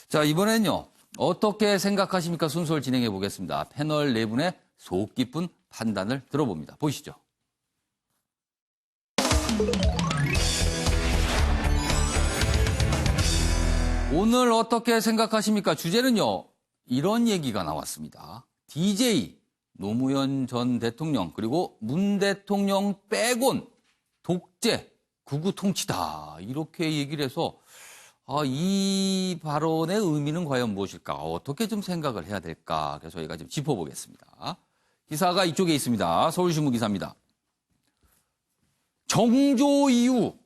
자, 이번엔요. 어떻게 생각하십니까? 순서를 진행해 보겠습니다. 패널 네 분의 속 깊은 판단을 들어봅니다. 보시죠. 오늘 어떻게 생각하십니까? 주제는요. 이런 얘기가 나왔습니다. DJ 노무현 전 대통령 그리고 문 대통령 빼곤 독재, 극우 통치다. 이렇게 얘기를 해서 이 발언의 의미는 과연 무엇일까? 어떻게 좀 생각을 해야 될까? 그래서 저희가 좀 짚어보겠습니다. 기사가 이쪽에 있습니다. 서울신문 기사입니다. 정조 이후,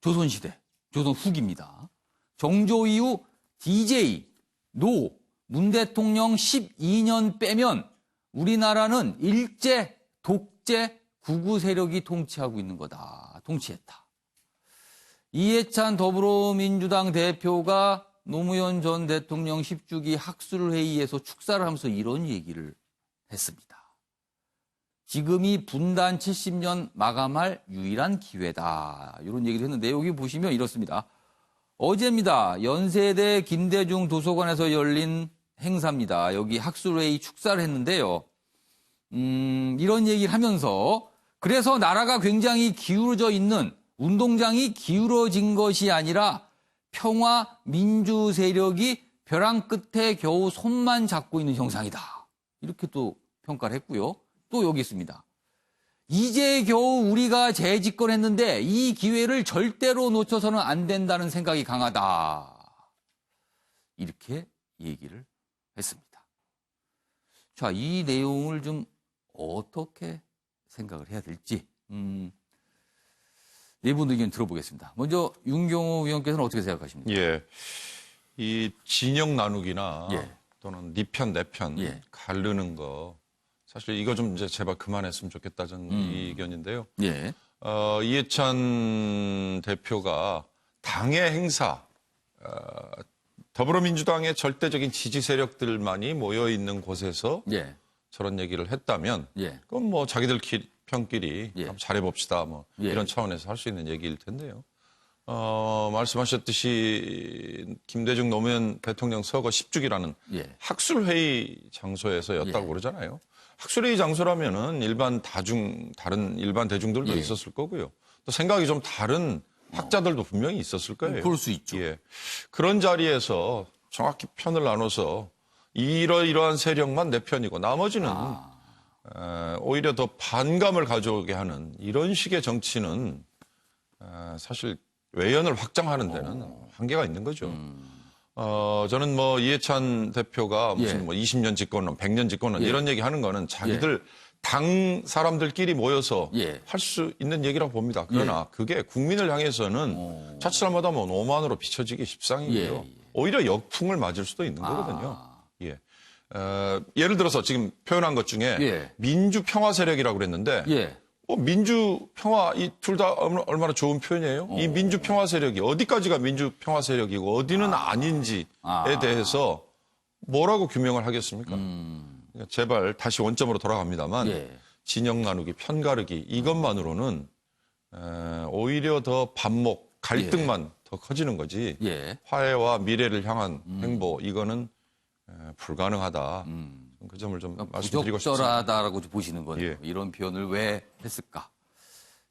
조선시대, 조선 후기입니다. 정조 이후 DJ, 문 대통령 12년 빼면 우리나라는 일제, 독재, 극우 세력이 통치하고 있는 거다. 통치했다. 이해찬 더불어민주당 대표가 노무현 전 대통령 10주기 학술회의에서 축사를 하면서 이런 얘기를 했습니다. 지금이 분단 70년 마감할 유일한 기회다. 이런 얘기를 했는데 여기 보시면 이렇습니다. 어제입니다. 연세대 김대중 도서관에서 열린 행사입니다. 여기 학술회의 축사를 했는데요. 이런 얘기를 하면서 그래서 나라가 굉장히 기울어져 있는 운동장이 기울어진 것이 아니라 평화 민주 세력이 벼랑 끝에 겨우 손만 잡고 있는 형상이다. 이렇게 또 평가를 했고요. 또 여기 있습니다. 이제 겨우 우리가 재집권했는데 이 기회를 절대로 놓쳐서는 안 된다는 생각이 강하다. 이렇게 얘기를 했습니다. 자, 이 내용을 좀 어떻게 생각을 해야 될지 네 분 의견 들어보겠습니다. 먼저 윤경호 위원께서는 어떻게 생각하십니까? 예, 이 진영 나누기나 예. 또는 네 편, 내 편 가르는 거 사실 이거 좀 이제 제발 그만했으면 좋겠다 저는 이 의견인데요. 예. 이해찬 대표가 당의 행사, 더불어민주당의 절대적인 지지 세력들만이 모여 있는 곳에서 저런 얘기를 했다면 그건 뭐 자기들끼리 편끼리 한번 잘해봅시다. 뭐 이런 차원에서 할 수 있는 얘기일 텐데요. 말씀하셨듯이 김대중 노무현 대통령 서거 10주기라는 학술회의 장소에서였다고 그러잖아요. 학술회의 장소라면은 다른 일반 대중들도 있었을 거고요. 또 생각이 좀 다른 학자들도 분명히 있었을 거예요. 그럴 수 있죠. 예. 그런 자리에서 정확히 편을 나눠서 이러이러한 세력만 내 편이고 나머지는 오히려 더 반감을 가져오게 하는 이런 식의 정치는 사실 외연을 확장하는 데는 한계가 있는 거죠. 저는 뭐 이해찬 대표가 무슨 뭐 20년 집권론, 100년 집권론 이런 얘기 하는 거는 자기들 당 사람들끼리 모여서 할 수 있는 얘기라고 봅니다. 그러나 그게 국민을 향해서는 자칫 잘못하면 오만으로 비춰지기 십상이고요. 오히려 역풍을 맞을 수도 있는 거거든요. 예를 들어서 지금 표현한 것 중에 민주평화 세력이라고 그랬는데 민주평화 이 둘 다 얼마나 좋은 표현이에요. 이 민주평화 세력이 어디까지가 민주평화 세력이고 어디는 아닌지에 대해서 뭐라고 규명을 하겠습니까? 그러니까 제발 다시 원점으로 돌아갑니다만 진영 나누기, 편 가르기 이것만으로는 오히려 더 반목, 갈등만 더 커지는 거지 화해와 미래를 향한 행보 이거는 불가능하다. 그 점을 좀 말씀드리고 싶습니다. 부적절하다라고 보시는 거예요. 이런 표현을 왜 했을까?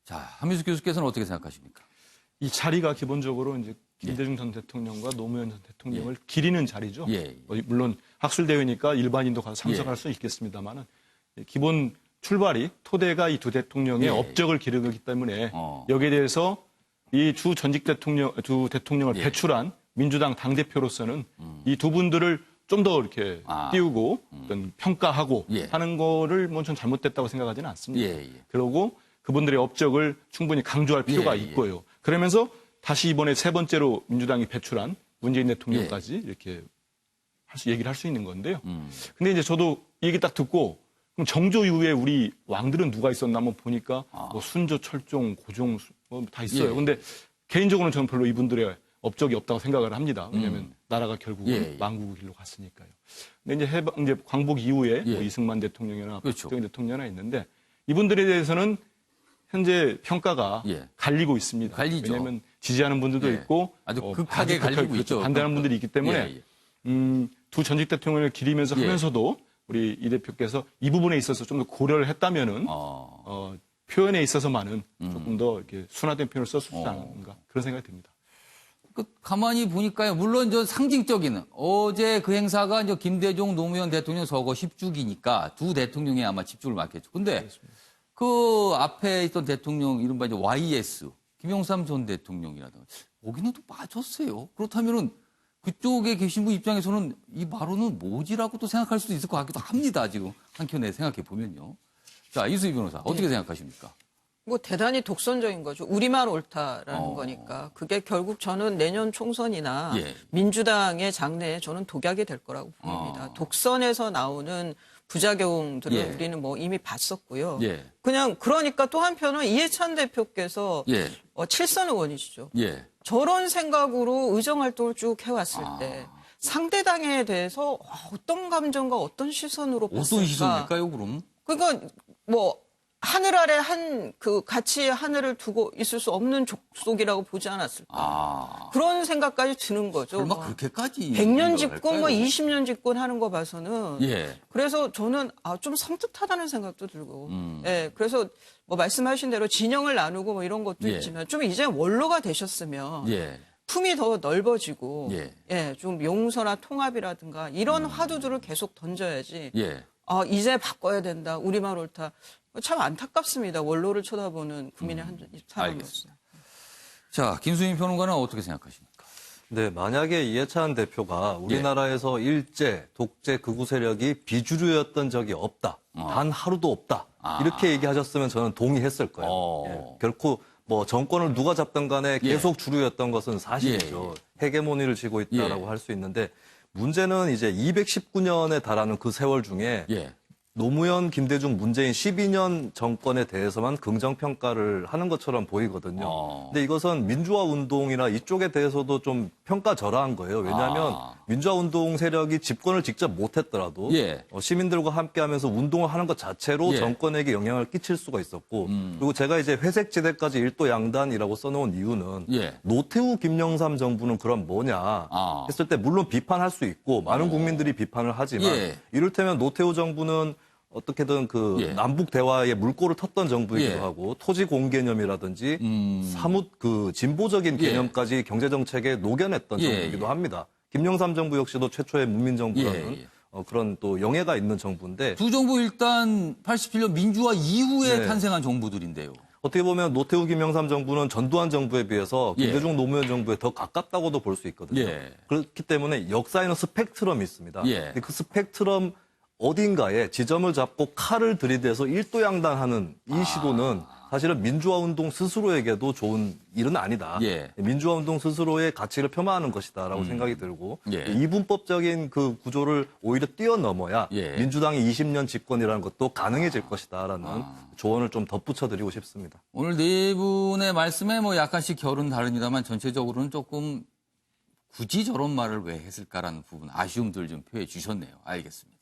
자, 한민숙 교수께서는 어떻게 생각하십니까? 이 자리가 기본적으로 이제 김대중 전 대통령과 노무현 전 대통령을 기리는 자리죠. 물론 학술대회니까 일반인도 가서 참석할 수 있겠습니다만은 기본 출발이 토대가 이 두 대통령의 업적을 기르기 때문에 여기에 대해서 이 두 대통령을 배출한 민주당 당대표로서는 이 두 분들을 좀 더 이렇게 띄우고 어떤 평가하고 하는 거를 뭐 전 잘못됐다고 생각하지는 않습니다. 그리고 그분들의 업적을 충분히 강조할 필요가 있고요. 그러면서 다시 이번에 세 번째로 민주당이 배출한 문재인 대통령까지 이렇게 얘기를 할 수 있는 건데요. 근데 이제 저도 이 얘기 딱 듣고 그럼 정조 이후에 우리 왕들은 누가 있었나 한번 보니까 뭐 순조, 철종, 고종 뭐 다 있어요. 근데 개인적으로는 저는 별로 이분들의 업적이 없다고 생각을 합니다. 왜냐하면 나라가 결국은 망국의 길로 갔으니까요. 근데 이제 광복 이후에 뭐 이승만 대통령이나 박정희 대통령이나 있는데 이분들에 대해서는 현재 평가가 갈리고 있습니다. 갈리죠. 왜냐하면 지지하는 분들도 예. 있고 아주 극하게 갈리고 있죠. 반대하는 분들이 있기 때문에 두 전직 대통령을 기리면서 예. 하면서도 우리 이 대표께서 이 부분에 있어서 좀 더 고려를 했다면은 표현에 있어서만은 조금 더 이렇게 순화된 표현을 썼을 수 않은가 그런 생각이 듭니다. 가만히 보니까요. 물론 저 상징적인 어제 그 행사가 이제 김대중 노무현 대통령 서거 10주기니까 두 대통령에 아마 집중을 많겠죠. 근데 그 앞에 있던 대통령 이른바 이제 YS 김영삼 전 대통령이라든가 거기는 또 빠졌어요. 그렇다면은 그쪽에 계신 분 입장에서는 이 발언은 뭐지라고 또 생각할 수도 있을 것 같기도 합니다. 지금 한켠에 생각해 보면요. 자, 이수희 변호사 어떻게 생각하십니까? 뭐 대단히 독선적인 거죠. 우리만 옳다라는 거니까. 그게 결국 저는 내년 총선이나 예. 민주당의 장래에 저는 독약이 될 거라고 보입니다. 독선에서 나오는 부작용들을 예. 우리는 뭐 이미 봤었고요. 예. 그냥 그러니까 또 한편은 이해찬 대표께서 예. 7선 의원이시죠. 예. 저런 생각으로 의정활동을 쭉 해왔을 때 상대당에 대해서 어떤 감정과 어떤 시선으로 봤을까. 어떤 시선일까요, 그럼? 그러니까 뭐 하늘 아래 같이 하늘을 두고 있을 수 없는 족속이라고 보지 않았을까. 그런 생각까지 드는 거죠. 설마 뭐 그렇게까지 100년 집권, 뭐 할까요? 20년 집권 하는 거 봐서는. 예. 그래서 저는 좀 섬뜩하다는 생각도 들고. 예. 그래서 뭐 말씀하신 대로 진영을 나누고 뭐 이런 것도 예. 있지만 좀 이제 원로가 되셨으면. 예. 품이 더 넓어지고. 예. 예. 좀 용서나 통합이라든가 이런 화두들을 계속 던져야지. 예. 이제 바꿔야 된다. 우리만 옳다. 참 안타깝습니다. 원로를 쳐다보는 국민의 한 사람으로서. 알겠습니다. 자, 김수민 평론가는 어떻게 생각하십니까? 네, 만약에 이해찬 대표가 우리나라에서 일제, 독재 극우 세력이 비주류였던 적이 없다. 단 하루도 없다. 이렇게 얘기하셨으면 저는 동의했을 거예요. 예, 결코 뭐 정권을 누가 잡든 간에 계속 주류였던 것은 사실이죠. 헤게모니를 쥐고 있다라고 할 수 있는데 문제는 이제 219년에 달하는 그 세월 중에 노무현, 김대중, 문재인 12년 정권에 대해서만 긍정평가를 하는 것처럼 보이거든요. 근데 이것은 민주화 운동이나 이쪽에 대해서도 좀 평가절하한 거예요. 왜냐하면 민주화 운동 세력이 집권을 직접 못했더라도 시민들과 함께하면서 운동을 하는 것 자체로 정권에게 영향을 끼칠 수가 있었고 그리고 제가 이제 회색지대까지 일도 양단이라고 써놓은 이유는 노태우, 김영삼 정부는 그럼 뭐냐 했을 때 물론 비판할 수 있고 많은 국민들이 비판을 하지만 이를테면 노태우 정부는 어떻게든 남북 대화에 물꼬를 텄던 정부이기도 하고 토지 공개념이라든지 사뭇 진보적인 개념까지 경제 정책에 녹여냈던 정부이기도 합니다. 김영삼 정부 역시도 최초의 문민 정부라는 그런 또 영예가 있는 정부인데 두 정부 일단 87년 민주화 이후에 탄생한 정부들인데요. 어떻게 보면 노태우, 김영삼 정부는 전두환 정부에 비해서 김대중, 노무현 정부에 더 가깝다고도 볼 수 있거든요. 그렇기 때문에 역사에는 스펙트럼이 있습니다. 근데 그 스펙트럼 어딘가에 지점을 잡고 칼을 들이대서 일도양단하는 이 시도는 사실은 민주화 운동 스스로에게도 좋은 일은 아니다. 민주화 운동 스스로의 가치를 폄하하는 것이다라고 생각이 들고 이분법적인 그 구조를 오히려 뛰어넘어야 민주당의 20년 집권이라는 것도 가능해질 것이다라는 조언을 좀 덧붙여드리고 싶습니다. 오늘 네 분의 말씀에 뭐 약간씩 결은 다릅니다만 전체적으로는 조금 굳이 저런 말을 왜 했을까라는 부분 아쉬움들 좀 표해 주셨네요. 알겠습니다.